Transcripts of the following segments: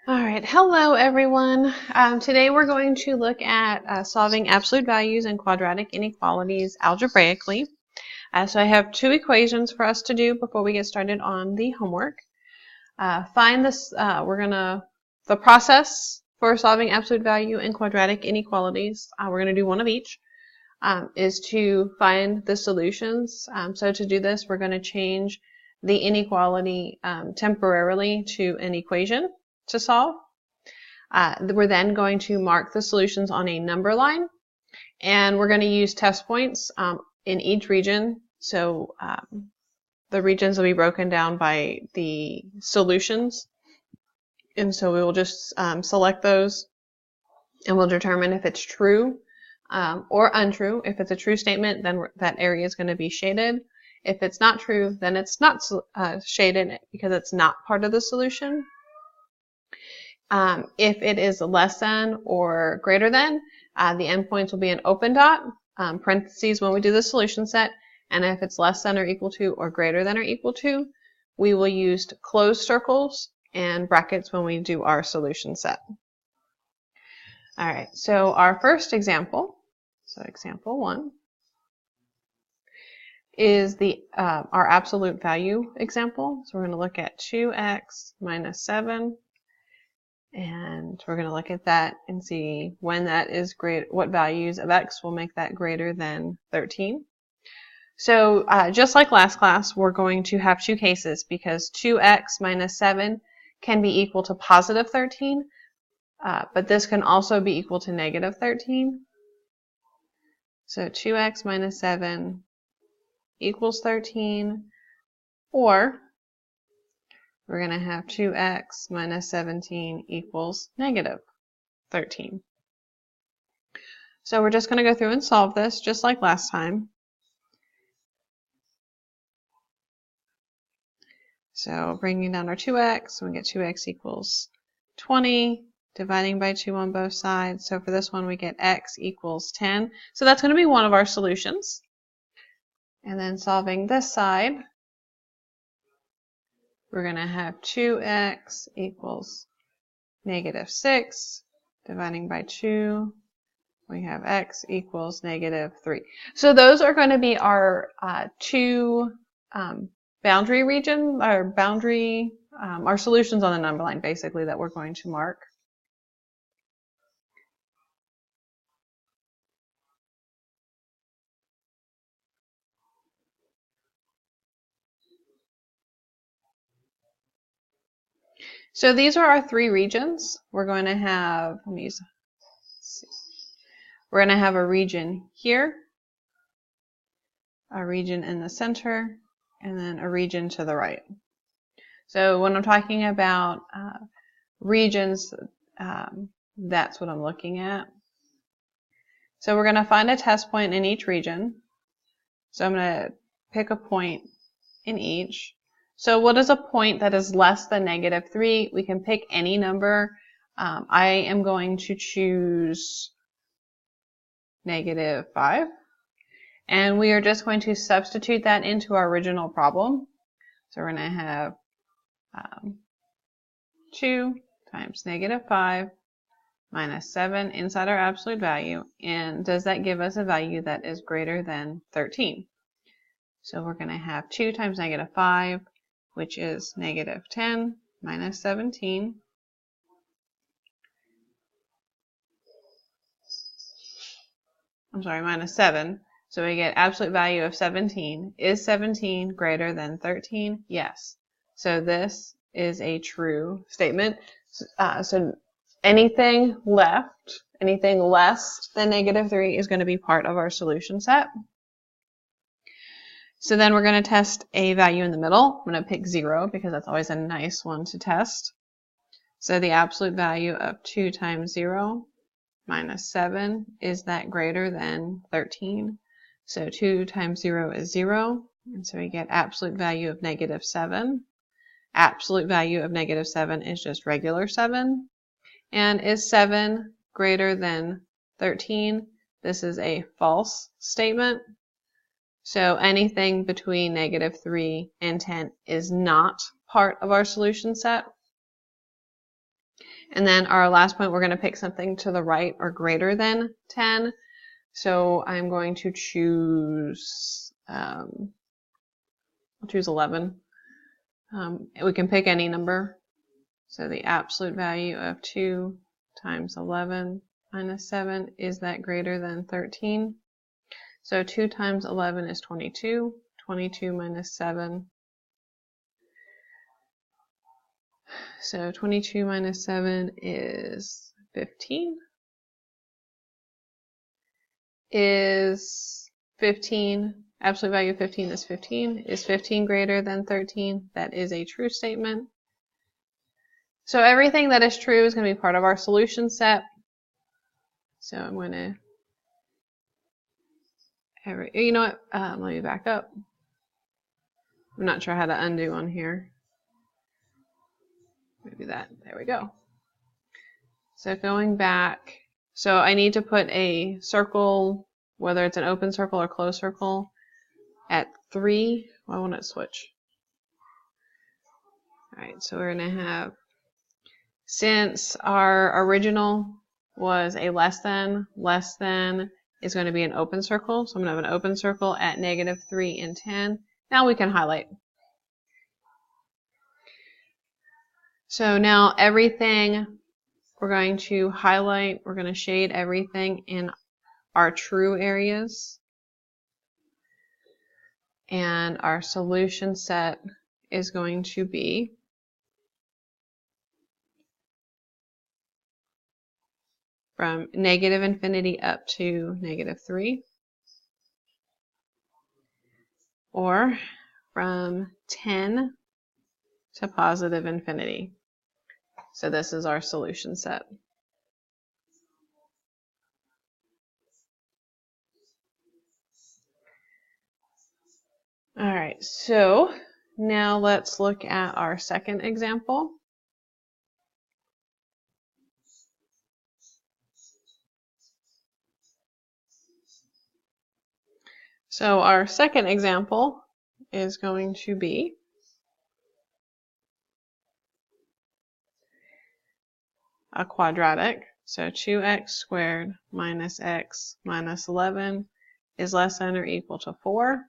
All right, hello everyone. Today we're going to look at solving absolute values and quadratic inequalities algebraically. So I have two equations for us to do before we get started on the homework. The process for solving absolute value and quadratic inequalities, we're going to do one of each, is to find the solutions. So to do this, we're going to change the inequality temporarily to an equation to solve. We're then going to mark the solutions on a number line, and we're going to use test points in each region. So the regions will be broken down by the solutions, and so we will just select those, and we'll determine if it's true or untrue. If it's a true statement, then that area is going to be shaded. If it's not true, then it's not shaded because it's not part of the solution. If it is less than or greater than, the endpoints will be an open dot, parentheses when we do the solution set, and if it's less than or equal to or greater than or equal to, we will use closed circles and brackets when we do our solution set. All right, so our first example, so example 1, is our absolute value example. So we're going to look at 2x minus 7. And we're going to look at that and see when that is great, what values of x will make that greater than 13. So just like last class, we're going to have two cases because 2x minus 7 can be equal to positive 13, but this can also be equal to negative 13. So 2x minus 7 equals 13, or we're going to have 2x minus 17 equals negative 13. So we're just going to go through and solve this just like last time. So bringing down our 2x, we get 2x equals 20, dividing by 2 on both sides. So for this one, we get x equals 10. So that's going to be one of our solutions. And then solving this side, we're going to have 2x equals negative 6, dividing by 2, we have x equals negative 3. So those are going to be our two boundary regions, our solutions on the number line, basically, that we're going to mark. So these are our three regions. We're going to have, we're going to have a region here, a region in the center, and then a region to the right. So when I'm talking about regions, that's what I'm looking at. So we're going to find a test point in each region. So I'm going to pick a point in each. So what is a point that is less than negative 3? We can pick any number. I am going to choose negative 5. And we are just going to substitute that into our original problem. So we're going to have 2 times negative 5 minus 7 inside our absolute value. And does that give us a value that is greater than 13? So we're going to have 2 times negative 5, which is negative 10 minus 17. I'm sorry, minus 7. So we get absolute value of 17. Is 17 greater than 13? Yes. So this is a true statement. So anything less than negative 3 is going to be part of our solution set. So then we're going to test a value in the middle. I'm going to pick 0 because that's always a nice one to test. So the absolute value of 2 times 0 minus 7, is that greater than 13? So 2 times 0 is 0, and so we get absolute value of negative 7. Absolute value of negative 7 is just regular 7. And is 7 greater than 13? This is a false statement. So anything between negative 3 and 10 is not part of our solution set. And then our last point, we're going to pick something to the right or greater than 10. So I'm going to choose, I'll choose 11. We can pick any number. So the absolute value of 2 times 11 minus 7, is that greater than 13? So 2 times 11 is 22. 22 minus 7. So 22 minus 7 is 15. Is 15, absolute value of 15 is 15. Is 15 greater than 13? That is a true statement. So everything that is true is going to be part of our solution set. So I'm going to, you know what, let me back up. I'm not sure how to undo on here. Maybe that, there we go. So going back, so I need to put a circle, whether it's an open circle or closed circle, at 3. Why won't it switch? Alright, so we're going to have, since our original was a less than is going to be an open circle. So I'm going to have an open circle at -3 and 10. Now we can highlight. So now everything we're going to highlight, we're going to shade everything in our true areas. And our solution set is going to be from -infinity up to -3, or from 10 to positive infinity. So this is our solution set. All right, so now let's look at our second example. So our second example is going to be a quadratic. So 2x squared minus x minus 11 is less than or equal to 4.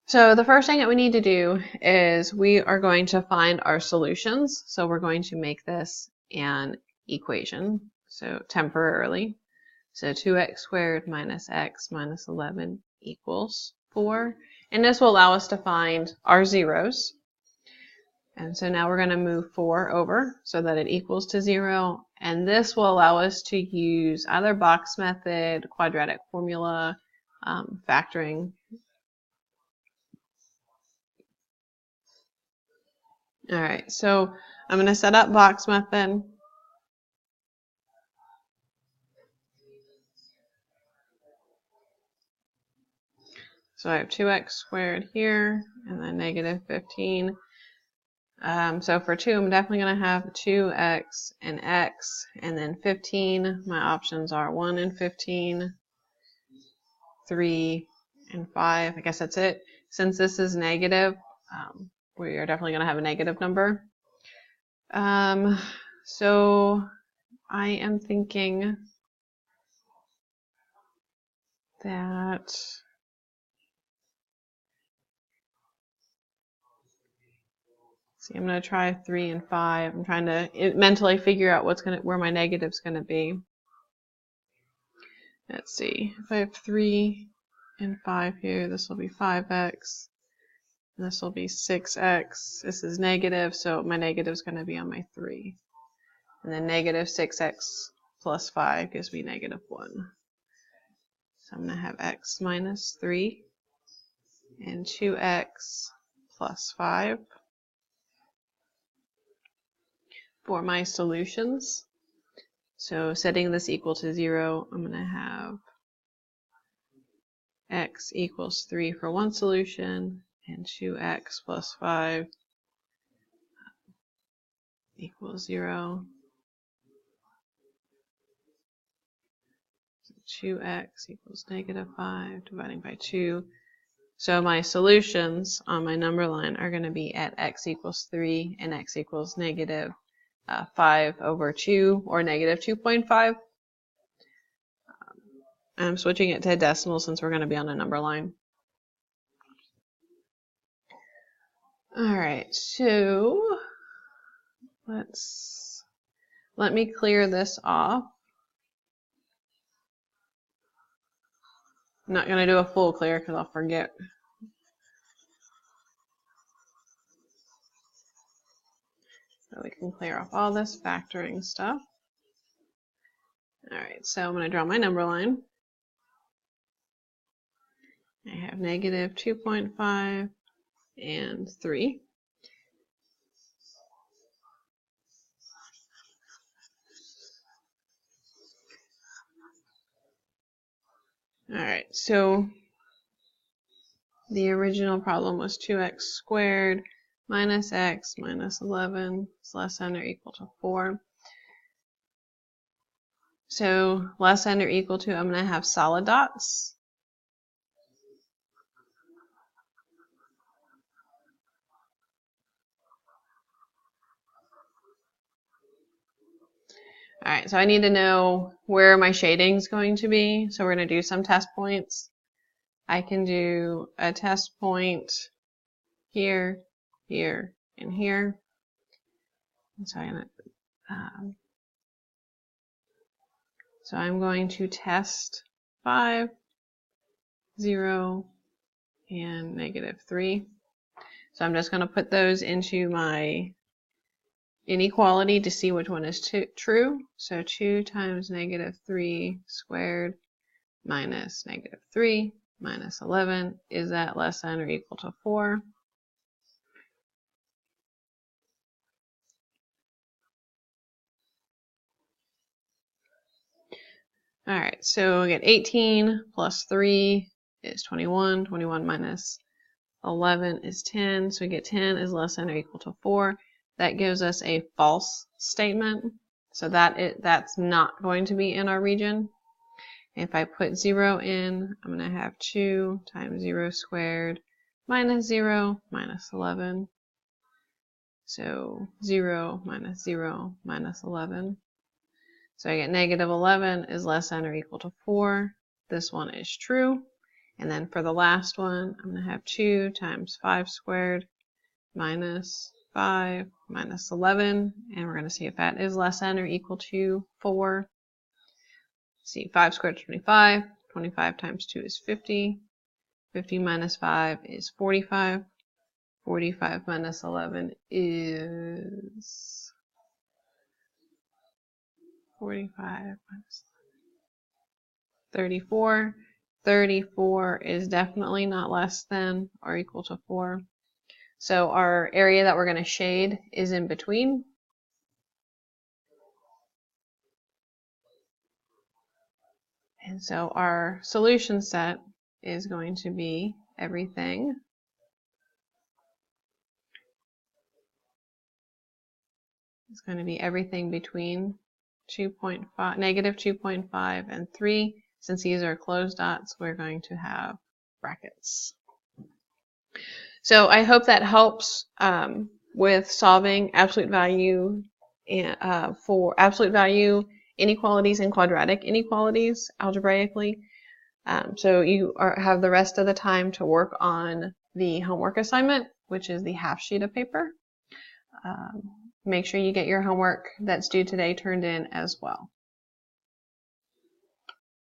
So the first thing that we need to do is we are going to find our solutions. So we're going to make this an equation, so temporarily. So 2x squared minus x minus 11 equals 4. And this will allow us to find our zeros. And so now we're going to move 4 over so that it equals to 0. And this will allow us to use either box method, quadratic formula, factoring. All right, so I'm going to set up box method. So I have 2x squared here, and then -15. So for 2, I'm definitely going to have 2x and x, and then 15. My options are 1 and 15, 3 and 5. I guess that's it. Since this is negative, we are definitely going to have a negative number. So I am thinking that see, I'm going to try 3 and 5. I'm trying to mentally figure out where my negative's going to be. Let's see. If I have 3 and 5 here, this will be 5x. And this will be 6x. This is negative, so my negative is going to be on my 3. And then negative 6x plus 5 gives me -1. So I'm going to have x minus 3 and 2x plus 5. For my solutions, so setting this equal to 0, I'm going to have x equals 3 for one solution, and 2x plus 5 equals 0. 2x equals -5, dividing by 2. So my solutions on my number line are going to be at x equals 3 and x equals negative 5 over 2 or negative 2.5. I'm switching it to decimal since we're going to be on a number line. Alright, so let me clear this off. I'm not going to do a full clear because I'll forget. So we can clear off all this factoring stuff. Alright, so I'm going to draw my number line. I have negative 2.5 and 3. Alright, so the original problem was 2x squared minus x minus 11 is less than or equal to 4. So less than or equal to, I'm going to have solid dots. Alright, so I need to know where my shading is going to be. So we're going to do some test points. I can do a test point here, here, and here. And so I'm going to test 5, 0, and negative 3. So I'm just going to put those into my inequality to see which one is true. So 2 times negative 3 squared minus negative 3 minus 11, is that less than or equal to 4? Alright, so we get 18 plus 3 is 21. 21 minus 11 is 10. So we get 10 is less than or equal to 4. That gives us a false statement. So that's not going to be in our region. If I put 0 in, I'm going to have 2 times 0 squared minus 0 minus 11. So 0 minus 0 minus 11. So I get negative 11 is less than or equal to 4. This one is true. And then for the last one, I'm going to have 2 times 5 squared minus 5 minus 11. And we're going to see if that is less than or equal to 4. See, 5 squared is 25. 25 times 2 is 50. 50 minus 5 is 45. 45 minus 11 is 45 minus 34. 34 is definitely not less than or equal to 4. So our area that we're going to shade is in between. And so our solution set is going to be everything between negative 2.5 and 3. Since these are closed dots, we're going to have brackets. So I hope that helps with solving absolute value for absolute value inequalities and quadratic inequalities algebraically. So you have the rest of the time to work on the homework assignment, which is the half sheet of paper. Make sure you get your homework that's due today turned in as well.